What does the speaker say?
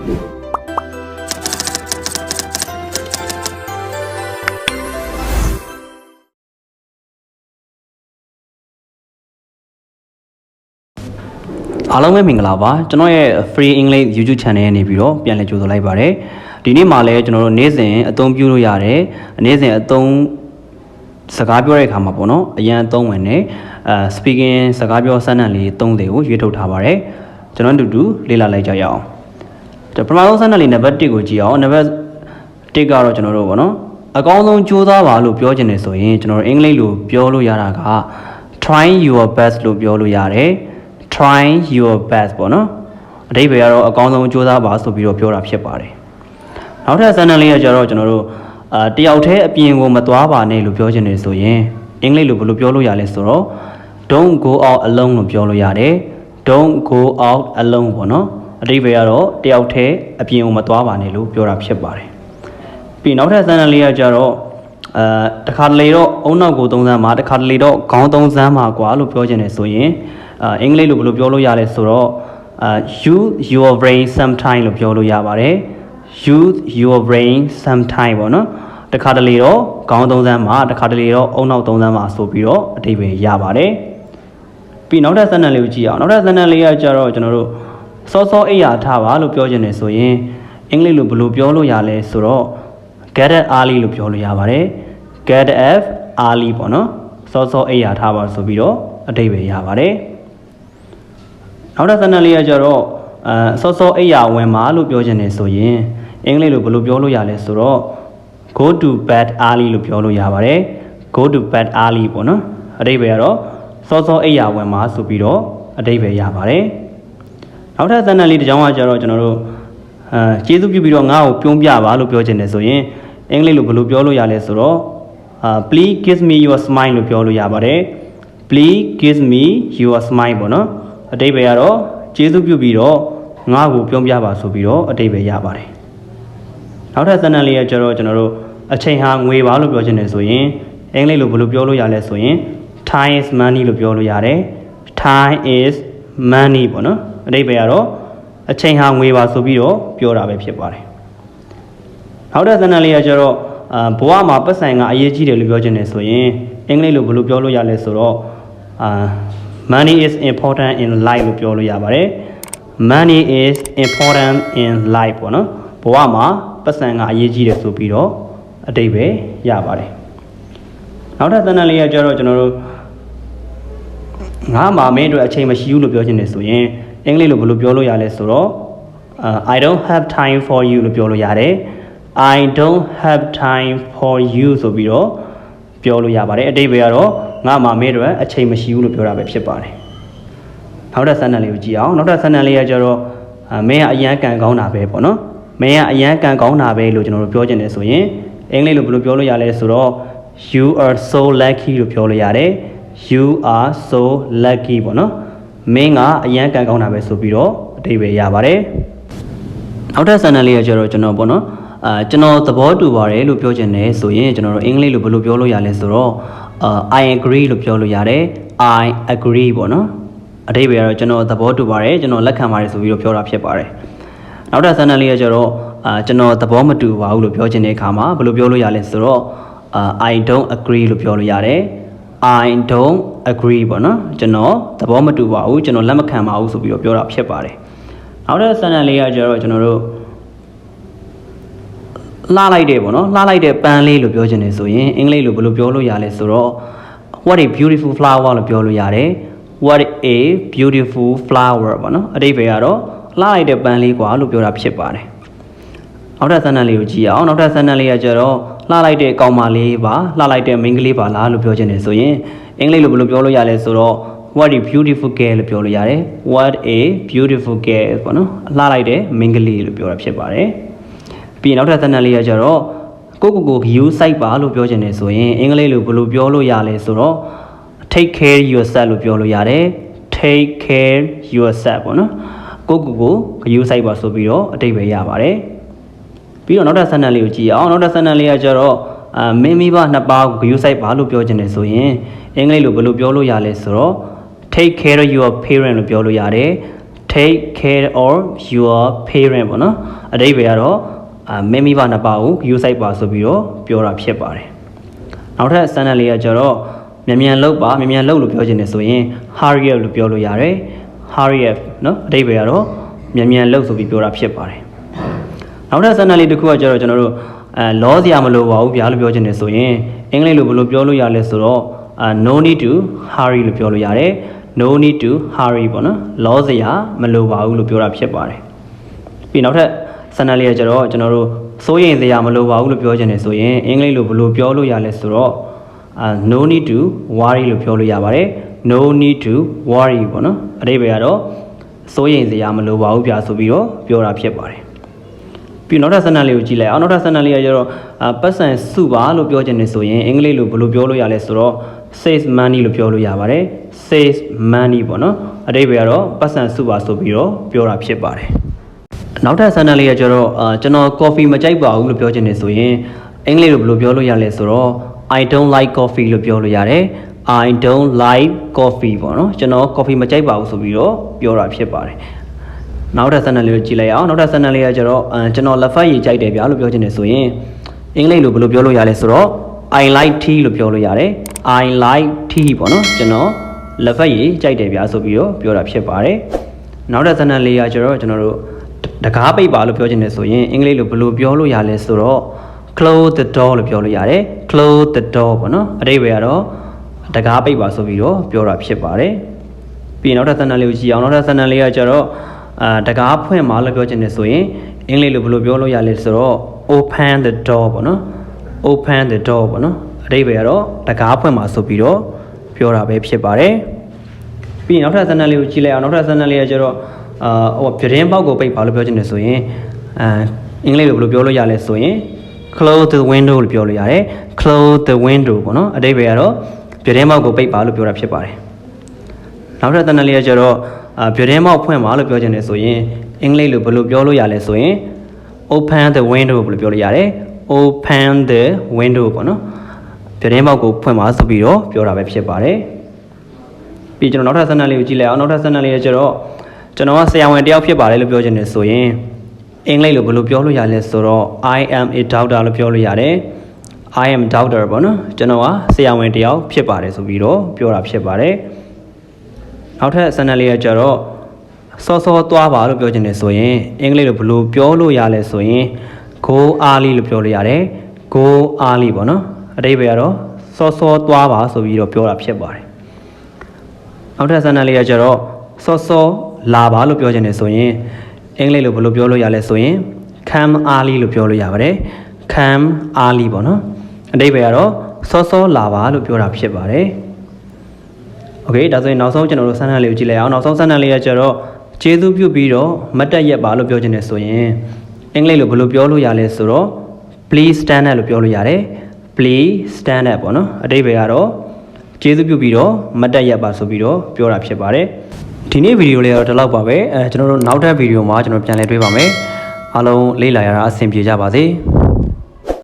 အားလုံးပဲမင်္ဂလာပါကျွန်တော်ရဲ့ Free English YouTube Channel ရဲ့နေပြီးတော့ပြန်လည်ကြိုဆိုလိုက်ပါတယ်ဒီနေ့မှာလည်းကျွန်တော်တို့နေ့စဉ်အသုံးပြုလို့ရတယ်နေ့စဉ်အသုံးစကားပြောတဲ့အခါမှာပေါ့နော်အရန်အသုံးဝင်နေspeaking စကားပြောစမ်းသပ်လေး30ကိုရွေးထုတ်ထားပါတယ်ကျွန်တော်တို့လေ့လာလိုက်ကြရအောင်ပထမဆုံးစမ်းသပ်လေးနံပါတ်1ကိုကြည့်အောင်နံပါတ်1ကတော့ကျွန်တော်တို့ပေါ့နော်အကောင်းဆုံးကြိုးစားပါလို့ပြောချင်တယ်ဆိုရင်ကျွန်တော်တို့အင်္ဂလိပ်လိုပြောလို့ရတာက try your best လို့ပြောလို့ရတယ် try your best ပေါ့နော်အဓိပ္ပာယ်ကတော့အကောင်းဆုံးကြိုးစားပါဆိုပြီးတော့ပြောတာဖြစ်ပါတယ်နောက်ထပ်စမ်းသပ်လေးကကျတော့ကျွန်တော်တို့တယောက်တည်းအပြင်ကိုမသွားပါနဲ့လို့ပြောချင်တယ်ဆိုရင်အင်္ဂလိပ်လိုဘယ်လိုပြောလို့ရလဲဆိုတော့ don't go out alone လို့ပြောလို့ရတယ် don't go out alone ပေါ့နော်အဓိပ္ပာယ်ကတော့တယောက်တည်းအပြင်ကိုမသွားပါနဲ့လို့ပြောတာဖြစ်ပါတယ်ပြီးနောက်ထပ်စမ်းသပ်လေးကကျတော့တခါတလေတော့အုံနောက်ကိုသုံးစမ်းမှာတခါတလေတော့ခေါင်းသုံးစမ်းမှာကွာလို့ပြောချင်တယ်ဆိုရင်အင်္ဂလိပ်လိုဘယ်လိုပြောလို့ရလဲဆိုတော့ use your brain sometime လို့ပြောလို့ရပါတယ် use your brain sometime ပေါ့နော်တခါတလေတော့ခေါင်းသုံးစမ်းမှာတခါတလေတော့အုံနောက်သုံးစမ်းမှာဆိုပြီးတော့အဓိပ္ပာယ်ရပါတယ်ပြီးနောက်ထပ်စမ်းသပ်လေးကိုကြည့်အောင်နောက်ထပ်စမ်းသပ်လေးကကျတော့ကျွန်တော်တို့စောစောအိပ်ရာထားပါလို့ပြောချင်တယ်ဆိုရင်အင်္ဂလိပ်လိုဘယ်လိုပြောလို့ရလဲဆိုတော့ get up early လို့ပြောလို့ရပါတယ် get up early ပေါ့နော်စောစောအိပ်ရာထားပါဆိုပြီးတော့အဓိပ္ပာယ်ရပါတယ်နောက်ထပ်စမ်းသပ်လေးကကျတော့စောစောအိပ်ရာဝင်ပါလို့ပြောချင်တယ်ဆိုရင်အင်္ဂလိပ်လိုဘယ်လိုပြောလို့ရလဲဆိုတော့ go to bed early လို့ပြောလို့ရပါတယ် go to bed early ပေါ့နော်အဓိပ္ပာယ်ကတော့စောစောအိပ်ရာဝင်ပါဆိုပြီးတော့အဓိပ္ပာယ်ရပါတယ်နောက်ထပ်စမ်းသပ်လေးတစ်ကြောင်းကကျတော့ကျွန်တော်တို့ကျေးဇူးပြုပြီးတော့ငါ့ကိုပြုံးပြပါလို့ပြောချင်တယ်ဆိုရင်အင်္ဂလိပ်လိုဘယ်လိုပြောလို့ရလဲဆိုတော့ please give me your smile လို့ပြောလို့ရပါတယ် please give me your smile ပေါ့နော်အဓိပ္ပာယ်ကတော့ကျေးဇူးပြုပြီးတော့ငါ့ကိုပြုံးပြပါဆိုပြီးတော့အဓိပ္ပာယ်ရပါတယ်နောက်ထပ်စမ်းသပ်လေးကကျတော့ကျွန်တော်တို့အချိန်ဟာငွေပါလို့ပြောချင်တယ်ဆိုရင်အင်္ဂလိပ်လိုဘယ်လိုပြောလို့ရလဲဆိုရင် time is money လို့ပြောလို့ရတယ် time is money ပေါ့နော်အဓိပ္ပာယ်ကတော့အချိန်ဟာငွေပါဆိုပြီးတော့ပြောတာပဲဖြစ်ပါတယ်နောက်ထပ်စမ်းသပ်လေးကကျတော့ဘဝမှာပတ်စံကအရေးကြီးတယ်လို့ပြောချင်တယ်ဆိုရင်အင်္ဂလိပ်လိုဘယ်လိုပြောလို့ရလဲဆိုတော့money is important in life လို့ပြောလို့ရပါတယ် money is important in life ပေါ့နော်ဘဝမှာပတ်စံကအရေးကြီးတယ်ဆိုပြီးတော့အဓိပ္ပာယ်ရပါတယ်နောက်ထပ်စမ်းသပ်လေးကကျတော့ကျွန်တော်တို့ငါမှာမင်းတို့အချိန်မရှိဘူးလို့ပြောချင်တယ်ဆိုရင်အင်္ဂလိပ်လိုဘယ်လိုပြောလို့ရလဲဆိုတော့ I don't have time for you လို့ပြောလို့ရတယ် I don't have time for you ဆိုပြီးတော့ပြောလို့ရပါတယ်အဓိပ္ပာယ်ကတော့ငါမှာမင်းတို့အချိန်မရှိဘူးလို့ပြောတာပဲဖြစ်ပါတယ်နောက်ထပ်စမ်းသပ်လေးကိုကြည့်အောင်နောက်ထပ်စမ်းသပ်လေးကကျတော့မင်းကအရန်ကန်ကောင်းတာပဲပေါ့နော်မင်းကအရန်ကန်ကောင်းတာပဲလို့ကျွန်တော်တို့ပြောချင်တယ်ဆိုရင်အင်္ဂလိပ်လိုဘယ်လိုပြောလို့ရလဲဆိုတော့ you are so lucky လို့ပြောလို့ရတယ် you are so lucky ပေါ့နော်မင်းကအရန်ကန်ကောင်းတာပဲဆိုပြီးတော့အဓိပ္ပာယ်ရပါတယ်နောက်ထပ်စမ်းသပ်လေးကကျတော့ကျွန်တော်ပေါ့နော်ကျွန်တော်သဘောတူပါတယ်လို့ပြောချင်တယ်ဆိုရင်ကျွန်တော်တို့အင်္ဂလိပ်လိုဘယ်လိုပြောလို့ရလဲဆိုတော့I agree လို့ပြောလို့ရတယ် I agree ပေါ့နော်အဓိပ္ပာယ်ကတော့ကျွန်တော်သဘောတူပါတယ်ကျွန်တော်လက်ခံပါတယ်ဆိုပြီးတော့ပြောတာဖြစ်ပါတယ်နောက်ထပ်စမ်းသပ်လေးကကျတော့ကျွန်တော်သဘောမတူပါဘူးလို့ပြောချင်တဲ့အခါမှာဘယ်လိုပြောလို့ရလဲဆိုတော့ I don't agree လို့ပြောလို့ရတယ် I don't agree ပေါ့နော်ကျွန်တော်သဘောမတူပါဘူးကျွန်တော်လက်မခံပါဘူးဆိုပြီးတော့ပြောတာဖြစ်ပါတယ်နောက်ထပ်စမ်းသပ်လေးကကျတော့ကျွန်တော်တို့လှလိုက်တယ်ပေါ့နော်လှလိုက်တဲ့ပန်းလေးလို့ပြောချင်တယ်ဆိုရင်အင်္ဂလိပ်လိုဘယ်လိုပြောလို့ရလဲဆိုတော့ what a beautiful flower လို့ပြောလို့ရတယ် what a beautiful flower ပေါ့နော်အဓိပ္ပာယ်ကတော့လှလိုက်တဲ့ပန်းလေးကွာလို့ပြောတာဖြစ်ပါတယ်နောက်ထပ်စမ်းသပ်လေးကိုကြည့်အောင်နောက်ထပ်စမ်းသပ်လေးကကျတော့လှလိုက်တဲ့ကောင်မလေးပါလှလိုက်တဲ့မိန်းကလေးပါလားလို့ပြောချင်တယ်ဆိုရင်အင်္ဂလိပ်လိုဘယ်လိုပြောလို့ရလဲဆိုတော့ what a beautiful girl လို့ပြောလို့ရတယ် what a beautiful girl ပေါ့နော်လှလိုက်တဲ့မိန်းကလေးလို့ပြောတာဖြစ်ပါတယ်ပြီးနောက်ထပ်စမ်းသပ်လေးကကျတော့ကိုဂယူးစိုက်ပါလို့ပြောချင်တယ်ဆိုရင်အင်္ဂလိပ်လိုဘယ်လိုပြောလို့ရလဲဆိုတော့ take care yourself လို့ပြောလို့ရတယ် take care yourself ပေါ့နော်ကိုဂယူးစိုက်ပါဆိုပြီးတော့အဓိပ္ပာယ်ရပါတယ်ပြီးတော့နောက်ထပ်စမ်းသပ်လေးကိုကြည့်အောင်နောက်ထပ်စမ်းသပ်လေးကကျတော့မင်းမိဘနှစ်ပါးကိုဂယူးစိုက်ပါလို့ပြောချင်တယ်ဆိုရင်အင်္ဂလိပ်လိုဘယ်လိုပြောလို့ရလဲဆိုတော့ take care of your parent လို့ပြောလို့ရတယ် take care of your parent ပေါ့နော်အဓိပ္ပာယ်ကတော့မိမိဘာနှစ်ပါးကိုယူဆိုင်ပါဆိုပြီးတော့ပြောတာဖြစ်ပါတယ်နောက်ထပ် sentence လေးကကျတော့မြန်လုပ်ပါမြန်လုပ်လို့ပြောချင်တယ်ဆိုရင် hurry up လို့ပြောလို့ရတယ် hurry up နော်အဓိပ္ပာယ်ကတော့မြန်လုပ်ဆိုပြီးပြောတာဖြစ်ပါတယ်နောက်ထပ် sentence လေးတစ်ခုကကျတော့ကျွန်တော်တို့လောစရာမလိုပါဘူးဗျာလို့ပြောချင်တယ်ဆိုရင်အင်္ဂလိပ်လိုဘယ်လိုပြောလို့ရလဲဆိုတော့ no need to hurry လို့ပြောလို့ရတယ် no need to hurry ပေါ့နော်လောစရာမလိုပါဘူးလို့ပြောတာဖြစ်ပါတယ်ပြီးနောက်ထပ် sentence လေးကကျတော့ကျွန်တော်တို့စိုးရိမ်စရာမလိုပါဘူးလို့ပြောချင်တယ်ဆိုရင်အင်္ဂလိပ်လိုဘယ်လိုပြောလို့ရလဲဆိုတော့no need to worry လို့ပြောလို့ရပါတယ် no need to worry ပေါ့နော်အဓိပ္ပာယ်ကတော့စိုးရိမ်စရာမလိုပါဘူးဗျာဆိုပြီးတော့ပြောတာဖြစ်ပါတယ်ပြီးနောက်ထပ် sentence လေးကိုကြည့်လိုက်အောင်နောက်ထပ် sentence လေးကကျတော့ပတ်စံစုပါလို့ပြောချင်တယ်ဆိုရင်အင်္ဂလိပ်လိုဘယ်လိုပြောလို့ရလဲဆိုတော့ save money လို့ပြောလို့ရပါတယ် save money ပေါ့နော်အဓိပ္ပာယ်ကတော့ပတ်စံစုပါဆိုပြီးတော့ပြောတာဖြစ်ပါတယ်နောက်ထပ် sentence လေးကကျတော့ကျွန်တော် coffee မကြိုက်ပါဘူးလို့ပြောချင်တယ်ဆိုရင်အင်္ဂလိပ်လိုဘယ်လိုပြောလို့ရလဲဆိုတော့ I don't like coffee လို့ပြောလို့ရတယ် I don't like coffee ပေါ့နော်ကျွန်တော် coffee မကြိုက်ပါဘူးဆိုပြီးတော့ပြောတာဖြစ်ပါတယ်နောက်ထပ် sentence လေးကိုကြည့်လိုက်အောင်နောက်ထပ် sentence လေးကကျတော့ကျွန်တော်လက်ဖက်ရည်ကြိုက်တယ်ဗျာလို့ပြောချင်တယ်ဆိုရင်အင်္ဂလိပ်လိုဘယ်လိုပြောလို့ရလဲဆိုတော့ I like tea လို့ပြောလို့ရတယ် I like tea ပေါ့နော်ကျွန်တော်လက်ဖက်ရည်ကြိုက်တယ်ဗျာဆိုပြီးတော့ပြောတာဖြစ်ပါတယ်နောက်ထပ် sentence လေးကကျတော့ကျွန်တော်တို့တကားပိတ်ပါလို့ပြောချင်တယ်ဆိုရင်အင်္ဂလိပ်လိုဘယ်လိုပြောလို့ရလဲဆိုတော့ close the door လို့ပြောလို့ရတယ် close the door ပေါ့နော်အဓိပ္ပာယ်ကတော့တကားပိတ်ပါဆိုပြီးတော့ပြောတာဖြစ်ပါတယ်ပြီးနောက်ထပ် sentence လေးကိုကြည့်အောင်နောက်ထပ် sentence လေးကကျတော့တကားဖွင့်ပါလို့ပြောချင်တယ်ဆိုရင်အင်္ဂလိပ်လိုဘယ်လိုပြောလို့ရလဲဆိုတော့ open the door ပေါ့နော် open the door ပေါ့နော်အဓိပ္ပာယ်ကတော့တကားဖွင့်ပါဆိုပြီးတော့ပြောတာပဲဖြစ်ပါတယ်ပြီးနောက်ထပ် sentence လေးကိုကြည့်လိုက်အောင်နောက်ထပ် sentence လေးကကျတော့ပြတင်းပေါက်ကိုပိတ်ပါလို့ပြောချင်တယ်ဆိုရင်အင်္ဂလိပ်လိုဘယ်လိုပြောလို့ရလဲဆိုရင် close the window လို့ပြောလို့ရတယ် close the window ပေါ့နော်အဓိပ္ပာယ်ကတော့ပြတင်းပေါက်ကိုပိတ်ပါလို့ပြောတာဖြစ်ပါတယ်နောက်ထပ် sentence လေးကကျတော့ပြတင်းပေါက်ဖွင့်ပါလို့ပြောချင်တယ်ဆိုရင်အင်္ဂလိပ်လိုဘယ်လိုပြောလို့ရလဲဆိုရင် open the window ဘယ်လိုပြောလို့ရတယ် open the window ပေါ့နော်ပြတင်းပေါက်ကိုဖွင့်ပါဆိုပြီးတော့ပြောတာပဲဖြစ်ပါတယ်ပြီးကျွန်တော်နောက်ထပ် sentence လေးကိုကြည့်လိုက်အောင်နောက်ထပ် sentence လေးကကျတော့ကျွန်တော်ကဆရာဝန်တယောက်ဖြစ်ပါတယ်လို့ပြောချင်တယ်ဆိုရင်အင်္ဂလိပ်လိုဘယ်လိုပြောလို့ရလဲဆိုတော့ I am a doctor လို့ပြောလို့ရတယ် I am doctor ပေါ့နော်ကျွန်တော်ကဆရာဝန်တယောက်ဖြစ်ပါတယ်ဆိုပြီးတော့ပြောတာဖြစ်ပါတယ်နောက်ထပ် sentence လေးကကျတော့စောစောသွားပါလို့ပြောချင်တယ်ဆိုရင်အင်္ဂလိပ်လိုဘယ်လိုပြောလို့ရလဲဆိုရင် go early လို့ပြောလို့ရတယ် go early ပေါ့နော်အဓိပ္ပာယ်ကတော့စောစောသွားပါဆိုပြီးတော့ပြောတာဖြစ်ပါတယ်နောက်ထပ် sentence လေးကကျတော့စောစောလာပါလို့ပြောချင်တယ်ဆိုရင်အင်္ဂလိပ်လိုဘယ်လိုပြောလို့ရလဲဆိုရင် come early လို့ပြောလို့ရပါတယ် come early ပေါ့နော်အဓိပ္ပာယ်ကတော့စောစောလာပါလို့ပြောတာဖြစ်ပါတယ်โอเคဒါဆိုရင်နောက်ဆုံးကျွန်တော်တို့ sentence လေးကိုကြည့်လိုက်အောင်နောက်ဆုံး sentence လေးကကျတော့ကျေးဇူးပြုပြီးတော့မတ်တက်ရက်ပါလို့ပြောချင်တယ်ဆိုရင်အင်္ဂလိပ်လိုဘယ်လိုပြောလို့ရလဲဆိုတော့ please stand up လို့ပြောလို့ရတယ် please stand up ပေါ့နော်အဓိပ္ပာယ်ကတော့ကျေးဇူးပြုပြီးတော့မတ်တက်ရက်ပါဆိုပြီးတော့ပြောတာဖြစ်ပါတယ်ဒီနေ့ဗီဒီယိုလေးကတော့ဒီလောက်ပါပဲကျွန်တော်တို့နောက်ထပ်ဗီဒီယိုမှာကျွန်တော်ပြန်လည်တွေ့ပါမယ်အားလုံးလေ့လာရတာအဆင်ပြေကြပါစေ